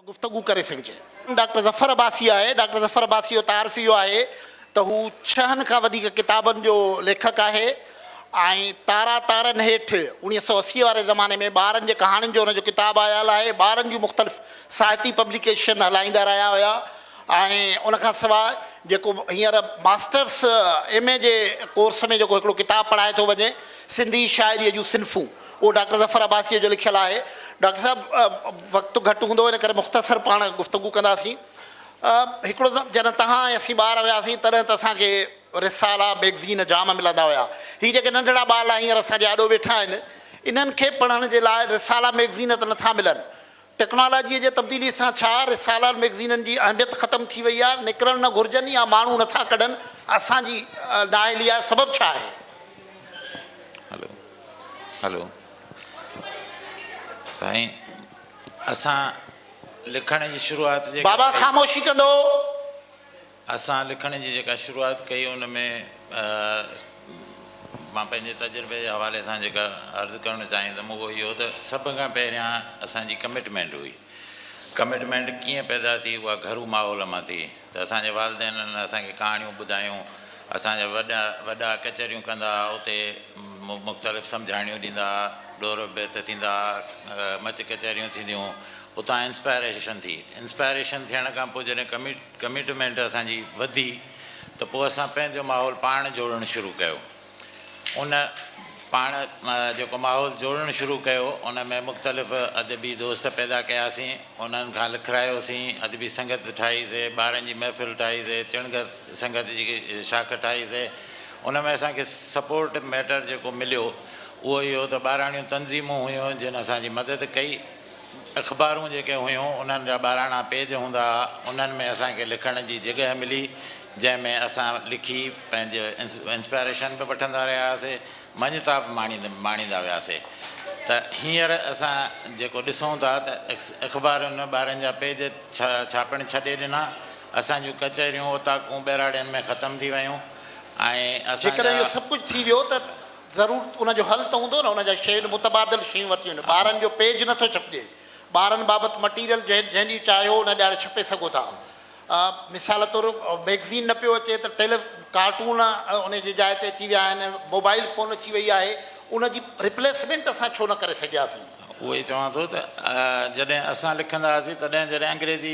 गुफ्तगू करे सघिजे। डॉक्टर ज़फ़र अब्बासी आहे। डॉक्टर ज़फ़र अब्बासी जो तारीफ़ इहो आहे त हू 6 खां वधीक किताबनि जो लेखक आहे ऐं तारा तारनि हेठि 1980 वारे ज़माने में ॿारनि जे कहाणियुनि जो हुनजो किताबु आयल आहे। ॿारनि जूं मुख़्तलिफ़ साहिती पब्लिकेशन हलाईंदा रहिया हुया ऐं उनखां सवाइ जेको हींअर मास्टर्स MA जे कोर्स में जेको हिकिड़ो किताबु पढ़ाए थो वञे सिंधी शाइरीअ जूं सिन्फ़ूं, उहो डॉक्टर ज़फ़र अब्बासीअ जो लिखियलु आहे। डॉक्टर साहब वक़्तु घटि हूंदो इन करे मुख़्तसर पाण गुफ़्तगू कंदासीं। हिकिड़ो जॾहिं तव्हां ऐं असीं ॿार हुयासीं तॾहिं त असांखे रिसाला मैगज़ीन जाम मिलंदा हुया। हीअ जेके नंढड़ा ॿार हींअर असांजे आॾो वेठा आहिनि इन्हनि खे पढ़ण जे लाइ रिसाला मैगज़ीन त नथा मिलनि। टेक्नोलॉजीअ जे तब्दीली सां छा रिसाला मैगज़ीननि जी अहमियत ख़तमु थी वई आहे, निकिरणु न घुरिजनि या माण्हू नथा कढनि, असांजी नाअहली आहे, सबबु छा आहे? हलो हलो साईं, असां लिखण जी शुरूआति जे बाबा ख़ामोशी कंदो। असां लिखण जी जेका शुरूआति कई उन में मां पंहिंजे तजुर्बे जे हवाले सां जेका अर्ज़ु करणु चाहींदुमि उहो इहो त सभ खां पहिरियां असांजी कमिटमेंट हुई। कमिटमेंट कीअं पैदा थी? उहा घरू माहौल मां थी त असांजे वालिदेननि असांखे कहाणियूं ॿुधायूं, असांजा वॾा कचहरियूं कंदा, उते मुख़्तलिफ़ सम्झाणियूं ॾींदा, ॾोर बेत थींदा, मच कचहरियूं थींदियूं, उतां इंस्पायरेशन थी। इंस्पायरेशन थियण खां पोइ जॾहिं कमिटमेंट असांजी वधी त पोइ असां पंहिंजो माहौल पाण जोड़णु शुरू कयो। उन पाण जेको माहौल जोड़णु शुरू कयो उन में मुख़्तलिफ़ अदबी दोस्त पैदा कयासीं, उन्हनि खां लिखायोसीं, अदबी संगत ठाहीसीं, ॿारनि जी महफ़िल ठाहीसीं, चिणगत संगत जी शाख ठाहीसीं। उन में असांखे सपोर्ट मैटर जेको मिलियो उहो इहो त ॿाराणियूं तंज़ीमूं हुयूं जिन असांजी मदद कई। अख़बारूं जेके हुयूं उन्हनि जा ॿाराणा पेज हूंदा हुआ, उन्हनि में असांखे लिखण जी जॻह मिली जंहिंमें असां लिखी पंहिंजो इंस्पायरेशन बि वठंदा रहियासीं, मञता बि माणींदा वियासीं। त हींअर असां जेको ॾिसूं था त अख़बारुनि ॿारनि जा पेज छापणु छॾे ॾिना, असांजूं कचहरियूं ओताकूं ॿहिराड़ियुनि में ख़तमु थी वियूं ऐं जेकॾहिं इहो सभु कुझु थी वियो त ज़रूरु उनजो हल त हूंदो न, उनजा शयूं मुतबादिल शयूं वठियूं आहिनि। ॿारनि जो पेज नथो छपिजे, ॿारनि बाबति मटीरियल जंहिंजी चाहियो उन ॾाढे छपे सघो था। मिसाल तौरु मैगज़ीन न पियो अचे त कार्टून उन जी जाइ ते अची विया आहिनि, मोबाइल फ़ोन अची वई आहे, उनजी रिप्लेसमेंट असां छो न करे सघियासीं? उहो ई चवां थो त जॾहिं असां लिखंदा हुआसीं तॾहिं जॾहिं अंग्रेज़ी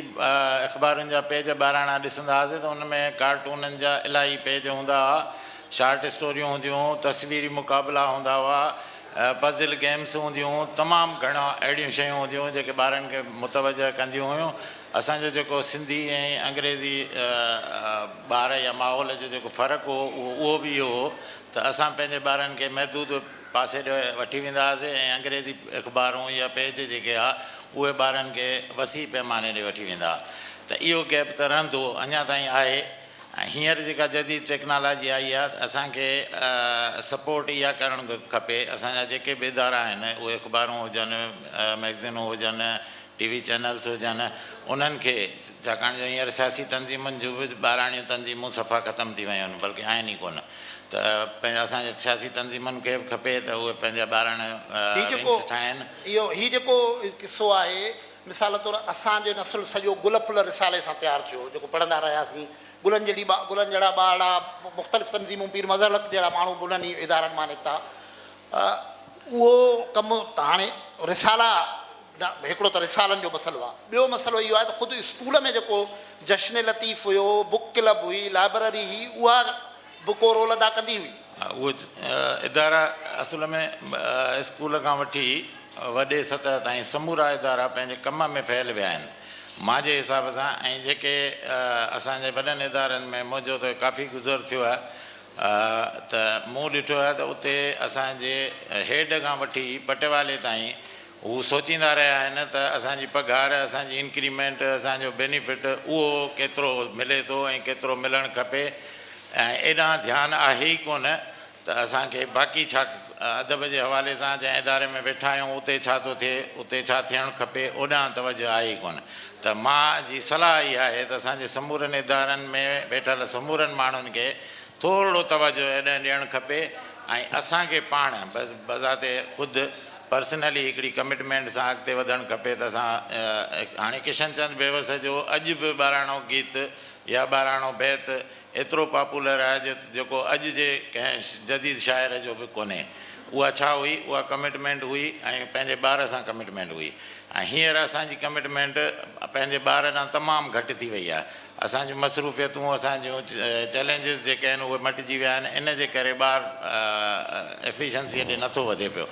अख़बारुनि जा पेज ॿाराणा ॾिसंदा हुआसीं त उन में कार्टूननि जा इलाही पेज हूंदा हुआ, शार्ट स्टोरियूं हूंदियूं, तस्वीरी मुक़ाबला हूंदा हुआ, पज़ल गेम्स हूंदियूं, तमामु घणा अहिड़ियूं शयूं हूंदियूं जेके ॿारनि खे मुतवजह कंदियूं हुयूं। असांजो जेको सिंधी ऐं अंग्रेज़ी ॿार या माहौल जो जेको फ़र्क़ु हो उहो बि इहो हो त असां पंहिंजे ॿारनि खे महदूद पासे वठी वेंदा हुआसीं ऐं अंग्रेज़ी अख़बारूं या पेज जेके आहे उहे ॿारनि खे वसी पैमाने ते वठी वेंदा। त इहो गैप त रहंदो अञा ताईं आहे। ऐं हींअर जेका जदीद टेक्नोलॉजी आई आहे असांखे सपोर्ट इहा करणु खपे। असांजा जेके बि इदारा आहिनि उहे अख़बारूं हुजनि, मैगज़ीनूं हुजनि, TV चैनल्स हुजनि, उन्हनि खे, छाकाणि जो हींअर सियासी तंज़ीमुनि जूं बि ॿाराणियूं तंज़ीमूं सफ़ा ख़तमु थी वियूं आहिनि, बल्कि आहिनि ई कोन। त पंहिंजा असांजे सियासी तंज़ीमुनि खे बि खपे त उहे पंहिंजा ॿाराणा ठाहिनि। हीउ जेको किसो आहे, मिसाल तौरु असांजो नसुल सॼो गुल फुल रिसाले सां तयारु थियो, जेको पढ़ंदा रहियासीं। गुलनि जहिड़ा ॿारड़ा मुख़्तलिफ़ तंज़ीमूं, पीर मज़हर जहिड़ा माण्हू गुलनि ई इदारनि मां निकिता। उहो कमु त हाणे रिसाला हिकिड़ो त रिसालनि जो मसइलो आहे। ॿियो मसइलो इहो आहे त ख़ुदि स्कूल में जेको जश्न लतीफ़ हुयो, बुक क्लब हुई, लाइब्रेरी हुई, उहा बि को रोल अदा कंदी हुई। उहो इदारा असुल में स्कूल खां वठी वॾे सतह ताईं समूरा इदारा पंहिंजे कम में फहियल विया आहिनि मुंहिंजे हिसाब सां। ऐं जेके असांजे वॾनि इदारनि में मुंहिंजो त काफ़ी गुज़र थियो आहे त मूं ॾिठो आहे त उते असांजे हेड खां वठी पटेवाले ताईं हू सोचींदा रहिया आहिनि त असांजी पघार, असांजी इंक्रीमेंट, असांजो बेनिफिट उहो केतिरो मिले थो ऐं केतिरो मिलणु खपे। ऐं एॾां ध्यानु आहे ई कोन त असांखे बाक़ी छा अदब जे हवाले सां जंहिं इदारे में वेठा आहियूं उते छा थो थिए, उते छा थियणु खपे, ओॾां तवजह आहे ई कोन। त मां जी सलाह इहा आहे त असांजे समूरनि इदारनि में वेठल समूरनि माण्हुनि खे थोरो तवजह एॾां ॾियणु खपे ऐं असांखे पाण बसि बज़ाते ख़ुदि पर्सनली हिकिड़ी कमिटमेंट सां अॻिते वधणु खपे त असां हाणे किशन चंद बेवस जो अॼु बि ॿाराणो गीत या ॿाराणो बैत एतिरो पॉपुलर आहे जेको अॼु जे कंहिं जदीद शाइर जो बि कोन्हे। उहा छा हुई? उहा कमिटमेंट हुई ऐं पंहिंजे ॿार सां कमिटमेंट हुई। ऐं हींअर असांजी कमिटमेंट पंहिंजे ॿार सां तमामु घटि थी वई आहे। असांजूं मसरूफ़ियतूं असांजूं चैलेंजिस जेके आहिनि उहे मटिजी विया आहिनि। इन जे करे ॿारु एफिशिएंसीअ ॾे नथो वधे पियो।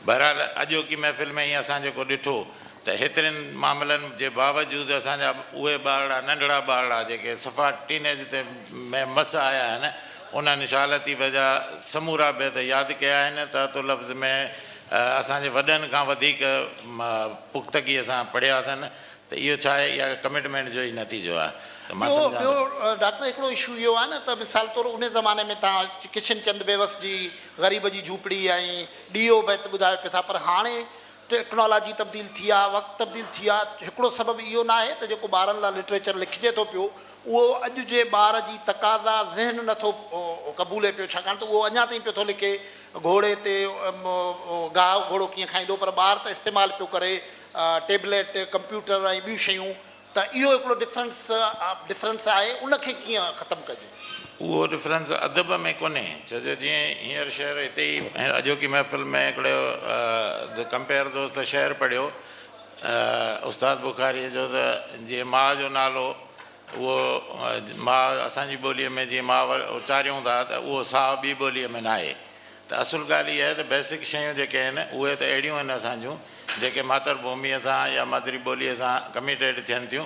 बहरहाल अॼोकी महफ़िल में ईअं असां जेको ॾिठो त हेतिरनि मामलनि जे बावजूदि असांजा उहे ॿारड़ा नंढड़ा ॿारड़ा जेके सफ़ा टीनेज ते में मस आया आहिनि उन्हनि शालती वजा समूरा बैत यादि कया आहिनि त तो लफ़्ज़ में असांजे वॾनि खां वधीक पुख़्तगीअ सां पढ़िया अथनि। त इहो छा आहे? इहा कमिटमेंट जो ई नतीजो आहे। त मां ॿियो डॉक्टर हिकिड़ो इशू इहो आहे न त मिसाल तौरु उन ज़माने में तव्हां किशन चंद बेवस जी ग़रीब जी झूपड़ी ऐं ॾीओ बैत ॿुधायो पिया था, पर हाणे टेक्नोलॉजी तब्दील थी आहे, वक़्तु तब्दील थी आहे। हिकिड़ो सबबु इहो न आहे त जेको ॿारनि लाइ लिटरेचर लिखिजे थो पियो उहो अॼु जे ॿार जी तक़ाज़ा ज़हन नथो क़बूले पियो, छाकाणि त उहो अञा ताईं पियो थो लिखे घोड़े ते गाहु घोड़ो कीअं खाईंदो, पर ॿार त इस्तेमालु पियो करे टेबलेट कंप्यूटर ऐं ॿियूं शयूं। त इहो हिकिड़ो डिफरेंस आहे, उनखे कीअं ख़तमु कजे? उहो डिफरेंस अदब में कोन्हे। छो जो जीअं हींअर शेर हिते ई अॼोकी महफ़िल में हिकिड़ो कंपेयर दोस्त शेर पढ़ियो उस्ताद बुखारीअ जो, त जीअं माउ जो नालो उहो माउ असांजी ॿोलीअ में जीअं माउ उचारियूं था त उहो साहु ॿी ॿोलीअ में न आहे। त असुलु ॻाल्हि इहा आहे त बेसिक शयूं जेके आहिनि उहे त अहिड़ियूं आहिनि असांजूं जेके मातृभूमीअ सां या माद्री ॿोलीअ सां कमिटेड थियनि थियूं।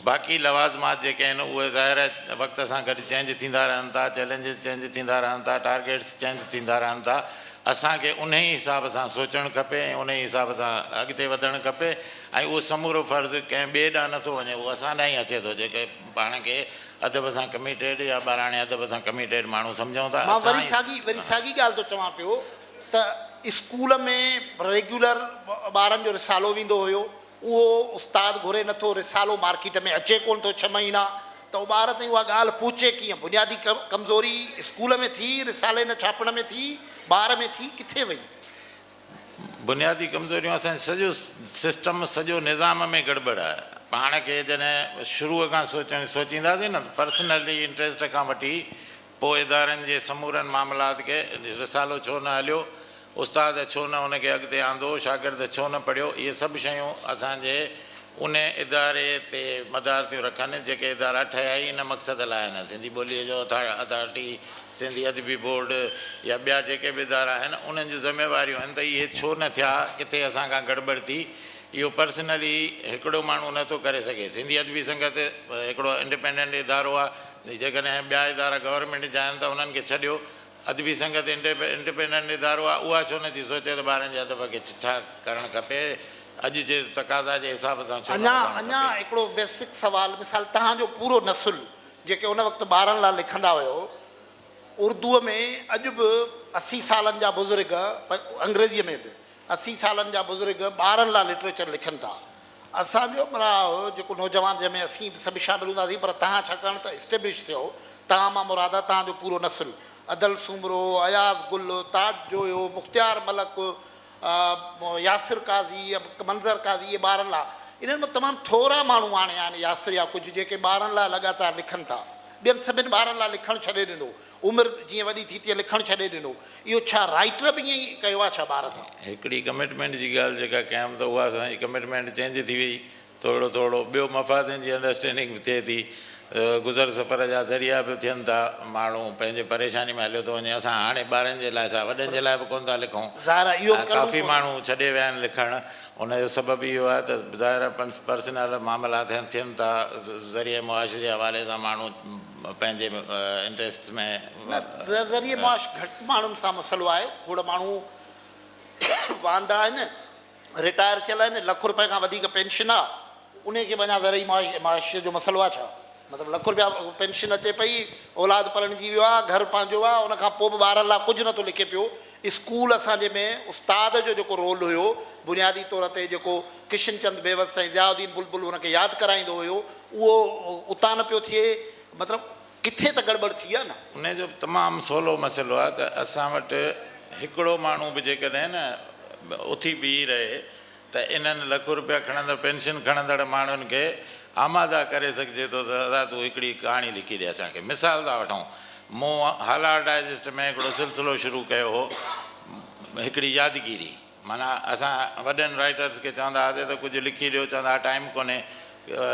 बाक़ी लवाज़मात जेके आहिनि उहे ज़ाहिर वक़्त सां गॾु चेंज थींदा रहनि था, चैलेंजिस चेंज थींदा रहनि था, टारगेट्स चेंज थींदा रहनि था। असांखे उन ई हिसाब सां सोचणु खपे ऐं उन ई हिसाब सां अॻिते वधणु खपे। ऐं उहो समूरो फ़र्ज़ु कंहिं ॿिए ॾांहुं नथो वञे, उहो असां ॾांहुं ई अचे थो जेके पाण खे अदब सां कमिटेड या ॿाराणे अदब सां कमिटेड माण्हू सम्झूं था। मां वरी साॻी ॻाल्हि थो चवां पियो त स्कूल में रेगुलर ॿारनि जो रिसालो वेंदो हुयो, उहो उस्तादु घुरे नथो, रिसालो मार्केट में अचे कोन थो 6 महीना, त ॿार ताईं उहा ॻाल्हि पहुचे कीअं? बुनियादी कमज़ोरी स्कूल में थी, रिसाले न छापण में थी, ॿार में थी, किथे वई? बुनियादी कमज़ोरियूं असांजो सॼो सिस्टम सॼो निज़ाम में गड़बड़ आहे। पाण खे जॾहिं शुरूअ खां सोचींदासीं न पर्सनली इंट्रस्ट खां वठी पोइ इदारनि जे समूरनि मामलात खे रिसालो छो न हलियो, उस्ताद छो न उनखे अॻिते आंदो, शागिर्द छो न पढ़ियो, इहे सभु शयूं असांजे उन इदारे ते मदार थियूं रखनि जेके इदारा ठहिया ई इन मक़सद लाइ आहिनि। सिंधी ॿोलीअ जो अथॉरिटी, सिंधी अदबी बोर्ड या ॿिया जेके बि इदारा आहिनि उन्हनि जूं ज़िम्मेवारियूं आहिनि त इहे छो न थिया, किथे असां खां गड़बड़ थी। इहो पर्सनली हिकिड़ो माण्हू नथो करे सघे। सिंधी अदबी संगत हिकिड़ो इंडिपेंडेंट इदारो आहे, जेकॾहिं ॿिया इदारा गवर्नमेंट जा आहिनि त उन्हनि खे छॾियो। अदबी संगत इंडिपेंडेंट इदारो आहे, उहा छो नथी सोचे त ॿारनि जे अदब खे छा करणु खपे अॼु जे तक़ाज़ा जे हिसाब सां? अञा हिकिड़ो बेसिक सुवाल, मिसाल तव्हांजो पूरो नसुल जेके उन वक़्तु ॿारनि लाइ लिखंदा हुयो उर्दूअ में, अॼु बि 80 सालनि जा बुज़ुर्ग, अंग्रेजीअ में बि 80 सालनि जा बुज़ुर्ग ॿारनि लाइ लिटरेचर लिखनि था। असांजो माना जेको नौजवान जंहिंमें असीं सभु शामिलु हूंदासीं, पर तव्हां छाकाणि त इस्टेब्लिश थियो, तव्हां मां मुराद आहे तव्हांजो पूरो नसुल, अदल सुमरो, अयाज़ गुल, ताज जोयो, मुख़्तियार मलक, यासिर काज़ी, मंज़र काज़ी, इहे ॿारनि लाइ। इन्हनि में तमामु थोरा माण्हू हाणे आहिनि, यासिर या कुझु, जेके ॿारनि लाइ लॻातार लिखनि था। ॿियनि सभिनि ॿारनि लाइ लिखणु छॾे ॾिनो, उमिरि जीअं वॾी थी तीअं लिखणु छॾे ॾिनो। इहो छा राइटर बि ईअं ई कयो आहे छा ॿार सां? हिकिड़ी कमिटमेंट जी ॻाल्हि जेका कयमि त उहा असांजी कमिटमेंट चेंज थी वई थोरो थोरो। ॿियो मफ़ादनि जी अंडरस्टैंडिंग बि थिए थी, गुज़र सफ़र जा ज़रिया बि थियनि था, माण्हू पंहिंजे परेशानी में हलियो थो वञे। असां हाणे ॿारनि जे लाइ छा वॾनि जे लाइ बि कोन था लिखूं, काफ़ी माण्हू छॾे विया आहिनि लिखणु। उनजो सबबु इहो आहे त ज़ाहिर पर्सनल मामला थियनि था, ज़रिए मुआश जे हवाले सां माण्हू पंहिंजे इंट्रस्ट में ज़रिए मुआश घटि माण्हुनि सां मसइलो आहे। खोड़ माण्हू वांदा आहिनि, रिटायर थियल आहिनि, ₹1 रुपए खां वधीक पेंशन आहे, उनखे अञा ज़रिए मुआश जो मसइलो आहे छा? मतिलबु ₹1 पेंशन अचे पई, औलाद पढ़णिजी वियो आहे, घर पंहिंजो आहे, उनखां पोइ बि ॿारनि लाइ कुझु नथो लिखे पियो। स्कूल असांजे में उस्ताद जो जेको रोल हुयो बुनियादी तौर ते, जेको किशन चंद बेवस ऐं ज़ियाउद्दीन बुलबुल हुनखे यादि कराईंदो हुयो, उहो उतां न पियो थिए। मतिलबु किथे त गड़बड़ थी आहे न। उनजो तमामु सवलो मसइलो आहे त असां वटि हिकिड़ो माण्हू बि जेकॾहिं न उथी बीह रहे त इन्हनि लख रुपया खणंदड़ पेंशन खणंदड़ माण्हुनि खे आमादा करे सघिजे थो त दादा तूं हिकिड़ी कहाणी लिखी ॾे असांखे। मिसाल था वठूं, मूं हाला डाइजेस्ट में हिकिड़ो सिलसिलो शुरू कयो हो, हिकिड़ी यादगिरी। माना असां वॾनि राइटर्स खे चवंदा हुआसीं त कुझु लिखी ॾियो, चवंदा हुआ टाइम कोन्हे,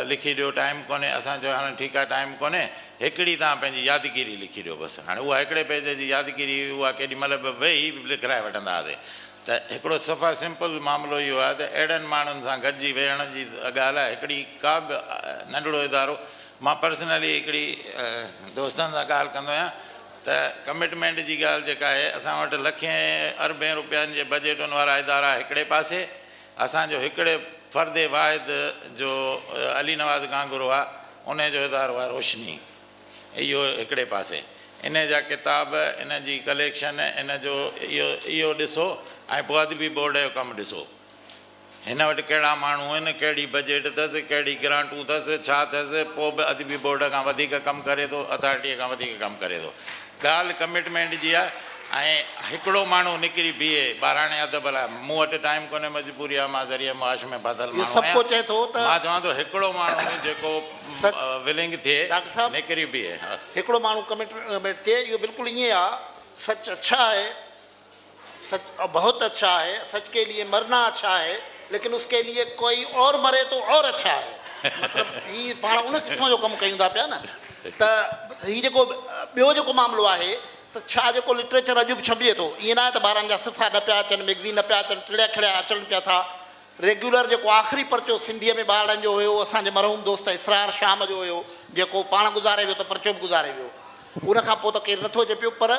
लिखी ॾियो टाइम कोन्हे। असां चयो हाणे ठीकु आहे टाइम कोन्हे, हिकिड़ी तव्हां पंहिंजी यादगिरी लिखी ॾियो बसि। हाणे उहा हिकिड़े पेज जी यादगिरी उहा केॾी महिल बि वेही लिखाए वठंदा हुआसीं। त हिकिड़ो सफ़ा सिंपल मामिलो इहो आहे त अहिड़नि माण्हुनि सां गॾिजी वेहण जी ॻाल्हि आहे। हिकिड़ी का बि नंढिड़ो इदारो, मां पर्सनली हिकिड़ी दोस्तनि सां ॻाल्हि कंदो आहियां त कमिटमेंट जी ॻाल्हि जेका आहे, असां वटि लखें अरबें रुपयनि जे बजेटुनि वारा इदारा हिकिड़े पासे, असांजो हिकिड़े फ़र्दे वाहिद जो अली नवाज़ कांगुरो आहे, उन जो इदारो आहे रोशनी, इहो हिकिड़े पासे। इन जा किताब, इन जी कलेक्शन, इन जो इहो ॾिसो ऐं पोइ अदबी बोर्ड जो कमु ॾिसो। हिन वटि कहिड़ा माण्हू आहिनि, कहिड़ी बजेट अथसि, कहिड़ी ग्रांटूं अथसि, छा अथसि, पोइ बि अदबी बोर्ड खां वधीक कमु करे थो, अथॉरिटीअ खां वधीक कमु करे थो। ॻाल्हि कमिटमेंट जी आहे। ऐं हिकिड़ो माण्हू निकिरी बीहे ॿाराणे अदब लाइ, मूं वटि टाइम कोन्हे, मजबूरी आहे, मां ज़रिए मुआश में बादल माण्हू आहियां, मां चवां थो हिकिड़ो माण्हू जेको विलिंग थिए निकिरी बीहे। हिकिड़ो माण्हू कमिटमेंट थिए, इहो बिल्कुलु ईअं आहे। सच अच्छा है, सच बहुत अच्छा है, सच के लिए मरना अच्छा है, लेकिन उसके लिए कोई और मरे तो और अच्छा है। मतिलबु हीअ पाण उन क़िस्म जो कमु कयूं था पिया न। त हीअ जेको ॿियो जेको मामिलो आहे त छा जेको लिटरेचर अॼु बि छपिजे थो, ईअं न आहे त ॿारनि जा सिफ़ा न पिया अचनि, मैगज़ीन न पिया अचनि, टिड़िया खिड़िया अचनि पिया था। रेगुलर जेको आख़िरी परचो सिंधीअ में ॿारनि जो हुयो, असांजे मरहूम दोस्त इसरार शाम जो हुयो, जेको पाण गुज़ारे वियो त परचो बि गुज़ारे वियो। उनखां पोइ त केरु नथो अचे पियो। पर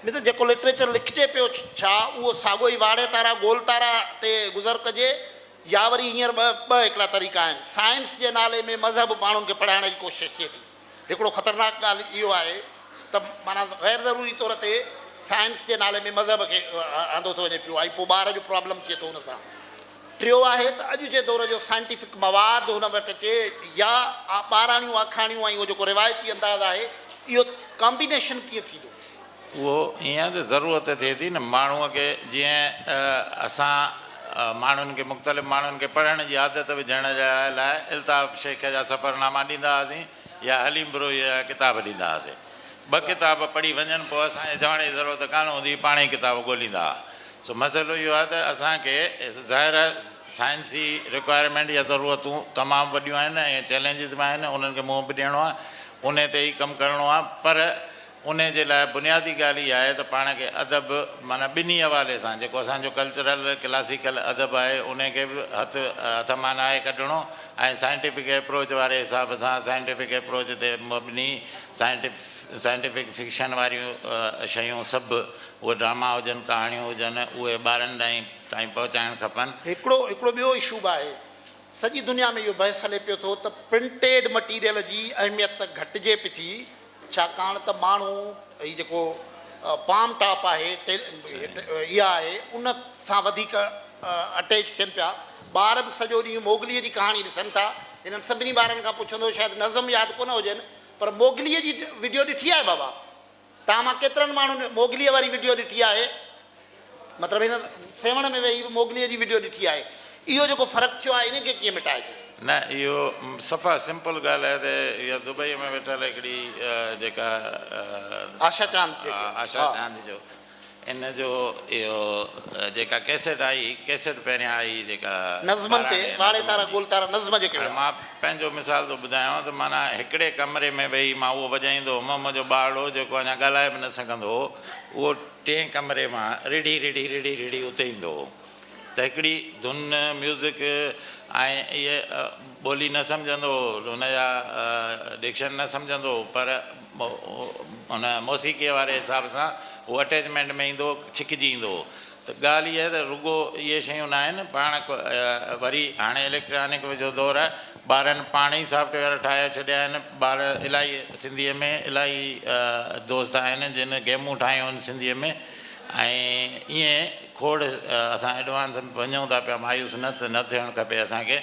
न त जेको लिटरेचर लिखिजे पियो छा उहो साॻियो ई वाड़े तारा गोल तारा ते गुज़र कजे, या वरी हींअर ॿ हिकिड़ा तरीक़ा आहिनि। साइंस जे नाले में मज़हब माण्हुनि खे पढ़ाइण जी कोशिशि थिए थी। हिकिड़ो ख़तरनाक ॻाल्हि इहो आहे त माना ग़ैर ज़रूरी तौर ते साइंस जे नाले में मज़हब खे आंदो थो वञे पियो, ऐं पोइ ॿार जो प्रॉब्लम थिए थो हुन सां। टियों आहे त अॼु जे दौर जो साइंटिफिक मवाद हुन वटि अचे, या ॿाराणियूं आखाणियूं ऐं उहो जेको रिवायती अंदाज़ आहे, इहो कॉम्बिनेशन कीअं थींदो? उहो ईअं त ज़रूरत थिए थी न माण्हूअ खे, जीअं असां माण्हुनि खे मुख़्तलिफ़ माण्हुनि खे पढ़ण जी आदत विझण जे लाइ इल्ताफ़ शेख जा सफ़रनामा ॾींदा हुआसीं या हलीम ब्रोई जा किताब ॾींदा हुआसीं। ॿ किताब पढ़ी वञनि पोइ असांखे चवण जी ज़रूरत कान हूंदी, पाण ई किताब ॻोल्हींदा हुआ। सो मसइलो इहो आहे त असांखे ज़ाहिर साइंसी रिक्वायरमेंट या ज़रूरतूं तमामु वॾियूं आहिनि ऐं चैलेंजिस बि आहिनि, उन्हनि खे मुंहुं बि ॾियणो आहे, उन ते ई कमु करिणो आहे। पर उन जे लाइ बुनियादी ॻाल्हि इहा आहे त पाण खे अदब माना ॿिन्ही हवाले सां जेको असांजो कल्चरल क्लासिकल अदब आहे उनखे बि हथ माना आहे कढणो, ऐं साइंटिफिक एप्रोच वारे हिसाब सां साइंटिफिक एप्रोच ते मबनी साइंटिफिक फिक्शन वारियूं शयूं सभु, उहे ड्रामा हुजनि, कहाणियूं हुजनि, उहे ॿारनि ताईं पहुचाइणु खपनि। हिकिड़ो ॿियो इशू बि आहे, सॼी दुनिया में इहो बहस हले पियो थो त प्रिंटेड मटीरियल जी अहमियत घटिजे पई थी, छाकाणि त माण्हू हीउ जेको पाम टॉप आहे इहा आहे उन सां वधीक अटैच थियनि पिया। ॿार बि सॼो ॾींहुं मोगलीअ जी कहाणी ॾिसनि था। हिननि सभिनी ॿारनि खां पुछंदो, शायदि नज़म यादि कोन हुजनि, पर मोगलीअ जी वीडियो ॾिठी आहे बाबा तव्हां? मां केतिरनि माण्हुनि मोगलीअ वारी वीडियो ॾिठी आहे, मतिलबु हिन सेवण में वेही मोगलीअ जी वीडियो ॾिठी आहे। इहो जेको फ़र्क़ु थियो आहे इनखे कीअं मिटाइजे? न, इहो सफ़ा सिंपल ॻाल्हि आहे त इहा दुबई में वेठल हिकिड़ी जेका आशा चांद जो इन जो इहो जेका कैसेट आई, कैसेट पहिरियां आई जेका नज़मनि ते वाड़े तारा गोल तारा नज़म जेके, मां पंहिंजो मिसाल थो ॿुधायांव त माना हिकिड़े कमरे में वेही मां उहो वॼाईंदो हुउमि, मुंहिंजो ॿारु हो जेको अञा ॻाल्हाए बि न सघंदो हो, उहो टें कमरे मां रिड़ी रिड़ी रिड़ी रिड़ी उते ईंदो हो। त हिकिड़ी धुन म्यूज़िक ऐं इहे ॿोली न सम्झंदो हो, हुनजा डिक्शन न सम्झंदो हो, पर हुन मौसीक़ीअ वारे हिसाब सां उहो अटैचमेंट में ईंदो, छिकिजी ईंदो हो। त ॻाल्हि इहा आहे त रुॻो इहे शयूं न आहिनि, पाण वरी हाणे इलेक्ट्रॉनिक जो दौरु आहे, ॿारनि पाण ई सॉफ्टवेयर ठाहे छॾिया आहिनि। ॿार इलाही सिंधीअ में इलाही दोस्त आहिनि जिन गेमूं ठाहियूं आहिनि सिंधीअ में, ऐं ईअं खोड़ असां एडवांस वञूं था पिया, मायूस न थियणु खपे असांखे।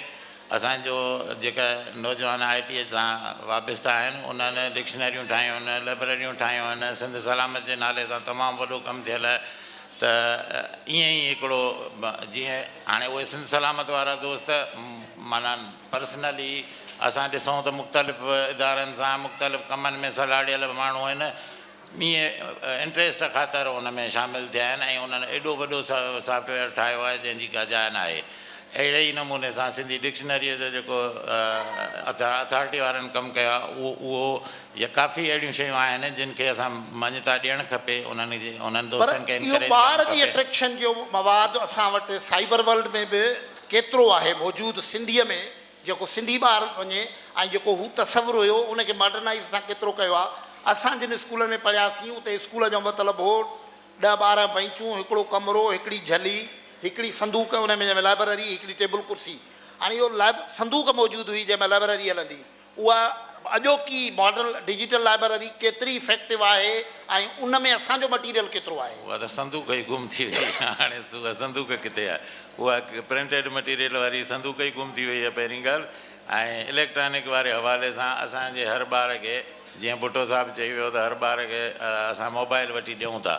असांजो जेका नौजवान ITI सां वाबस्ता आहिनि उन्हनि डिक्शनरियूं ठाहियूं आहिनि, लाइब्रेरियूं ठाहियूं आहिनि, सिंध सलामत जे नाले सां तमामु वॾो कमु थियल आहे। त त ईअं ई हिकिड़ो जीअं हाणे उहे सिंध सलामत वारा दोस्त माना पर्सनली असां ॾिसूं त मुख़्तलिफ़ इदारनि सां मुख़्तलिफ़ कमनि में सलाहियल माण्हू आहिनि ईअं इंट्रस्ट ख़ातिर उन में शामिलु थिया आहिनि ऐं उन्हनि एॾो वॾो सॉफ्टवेयर ठाहियो आहे जंहिंजी का जाइ न आहे। अहिड़े ई नमूने सां सिंधी डिक्शनरीअ जो जेको अथॉरिटी वारनि कमु कयो आहे उहो या काफ़ी अहिड़ियूं शयूं आहिनि जिन खे असां मान्यता ॾियणु खपे उन्हनि दोस्तनि खे इहो ॿार जी अट्रैक्शन जो मवादु असां वटि साइबर वर्ल्ड में बि केतिरो आहे मौजूदु सिंधीअ में जेको सिंधी ॿार वञे ऐं जेको हू तसवुरु हुयो उनखे मॉडर्नाइज़ असां केतिरो कयो आहे। असां जिन स्कूलनि में पढ़ियासीं उते स्कूल जो मतिलबु हो 10-12 बेंचूं हिकिड़ो कमिरो हिकिड़ी झली हिकिड़ी संदूक उन में जंहिंमें लाइब्रेरी हिकिड़ी टेबल कुर्सी हाणे इहो संदूक मौजूदु हुई जंहिंमें लाइब्रेरी हलंदी उहा अॼोकी मॉडर्न डिजिटल लाइब्रेरी केतिरी इफेक्टिव आहे ऐं उन में असांजो मटीरियल केतिरो आहे। उहा त संदूक ई गुम थी वई हाणे उहा संदूक किथे आहे उहा प्रिंटेड मटीरियल वारी संदूक ई गुम थी वई आहे पहिरीं ॻाल्हि ऐं इलेक्ट्रॉनिक वारे हवाले सां असांजे हर ॿार खे जीअं भुट्टो साहिबु चई वियो त हर ॿार खे असां मोबाइल वठी ॾियूं था।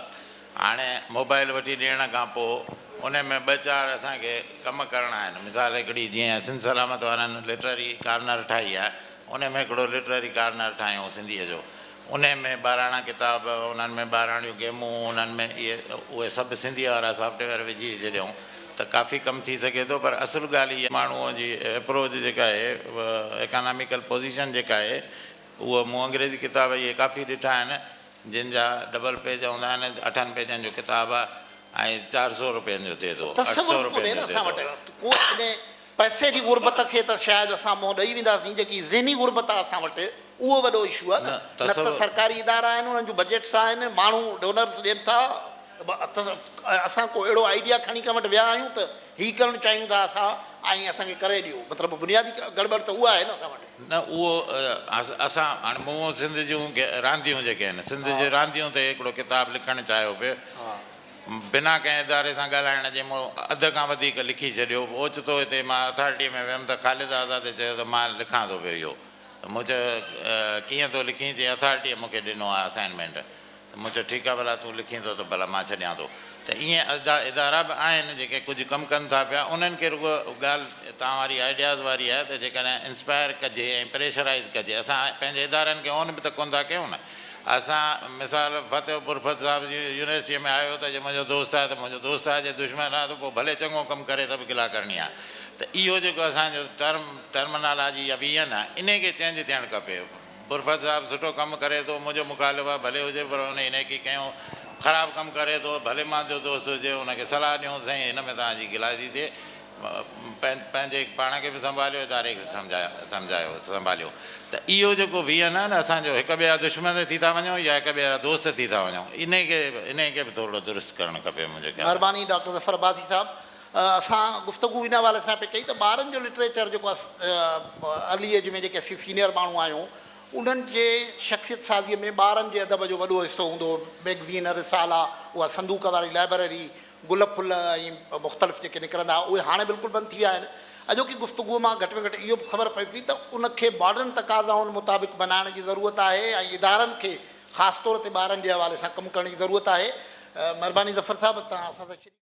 हाणे मोबाइल वठी ॾियण खां पोइ उन में 2-4 असांखे कमु करणा आहिनि। मिसाल हिकिड़ी जीअं सिंध सलामत वारनि लिटरेरी कार्नर ठाही आहे उन में हिकिड़ो लिटरेरी कार्नर ठाहियूं सिंधीअ जो उन में ॿाराणा किताब उन्हनि में ॿाराणियूं गेमूं उन्हनि में उहे सभु सिंधीअ वारा सॉफ्टवेयर विझी छॾियूं त काफ़ी कमु थी सघे थो। पर असुलु ॻाल्हि इहा माण्हूअ जी अप्रोच जेका आहे इकनॉमिकल पोज़ीशन जेका आहे उहो मूं अंग्रेज़ी किताब इहे काफ़ी ॾिठा आहिनि जिन जा डबल पेज हूंदा आहिनि 8 पेजनि जो किताबु आहे ऐं 400 रुपयनि जो थिए थो 800 रुपयनि जो थिए थो। पैसे जी गुरबत खे त शायदि असां मुंहुं ॾेई वेंदासीं जेकी ज़हनी गुरबत आहे असां वटि उहो वॾो इशू आहे न त सरकारी इदारा आहिनि उन्हनि जूं बजट्स आहिनि माण्हू डोनर्स ॾियनि था असां को अहिड़ो आइडिया खणी करे वटि विया आहियूं त हीअ करणु चाहियूं था असां ऐं असांखे करे ॾियो मतिलबु बुनियादी गड़बड़ त उहा आहे न असां वटि न उहो असां हाणे मूं सिंध जूं रांदियूं जेके आहिनि सिंध जे रांदियूं ते हिकिड़ो किताबु लिखणु चाहियो पियो बिना कंहिं इदारे सां ॻाल्हाइण जे मूं अध खां वधीक लिखी छॾियो ओचितो हिते मां अथॉरिटीअ में वियुमि त ख़ालिद आज़ादे चयो त मां लिखां थो पियो इहो त मूं चयो कीअं थो लिखी चई अथॉरिटीअ मूंखे ॾिनो आहे असाइनमेंट मूं चयो ठीकु आहे भला तूं लिखी थो त भला मां छॾियां थो त ईअं इदारा बि आहिनि जेके कुझु कमु कनि था पिया उन्हनि खे रुॻो ॻाल्हि तव्हां वारी आइडियाज़ वारी आहे त जेकॾहिं इंस्पायर कजे ऐं प्रेशराइज़ कजे असां पंहिंजे इदारनि खे ऑन बि त कोन था कयूं न। असां मिसाल फतेहपुर फत साहिब जी यूनिवर्सिटीअ में आयो त जे मुंहिंजो दोस्त आहे त मुंहिंजो दोस्त आहे जे दुश्मन आहे त पोइ भले चङो कमु करे त बि गिला करणी आहे त इहो जेको असांजो टर्मिनोलॉजी या वियन आहे इन खे चेंज थियणु खपे। बुरफत साहिबु सुठो कमु करे थो मुंहिंजो मुखालिफ़ आहे भले हुजे पर हुन इन खे कयूं ख़राबु कमु करे थो भले मुंहिंजो दोस्त हुजे हुनखे सलाह ॾियूं साईं हिन में तव्हांजी गिला थी थिए पंहिंजे पाण खे बि संभालियो इदारे खे संभालियो त इहो जेको वियन आहे न असांजो हिक ॿिए जा दुश्मन थी था वञूं या हिक ॿिए जा दोस्त थी था वञूं इन खे बि थोरो दुरुस्त करणु खपे मुंहिंजे ख़्याल। महिरबानी डॉक्टर ज़फ़र अब्बासी साहिबु असां गुफ़्तगू इन हवाले सां पई कई त ॿारनि जो लिटरेचर जेको अर्ली एज में जेके असीं सीनियर माण्हू आहियूं उन्हनि जे शख़्सियत साज़ीअ में ॿारनि जे अदब जो वॾो हिसो हूंदो मैगज़ीन रिसाला उहा संदूक वारी लाइब्रेरी गुल फुल ऐं मुख़्तलिफ़ जेके निकिरंदा उहे हाणे बिल्कुलु बंदि थी विया आहिनि। अॼोकी गुफ़्तगूअ मां घटि में घटि इहो बि ख़बर पए पई त उनखे मॉडर्न तक़ाज़ाउनि मुताबिक़ बनाइण जी ज़रूरत आहे ऐं इदारनि खे ख़ासि तौर ते ॿारनि जे हवाले सां कमु करण जी ज़रूरत आहे। महिरबानी ज़फ़र साहिबु तव्हां असां सां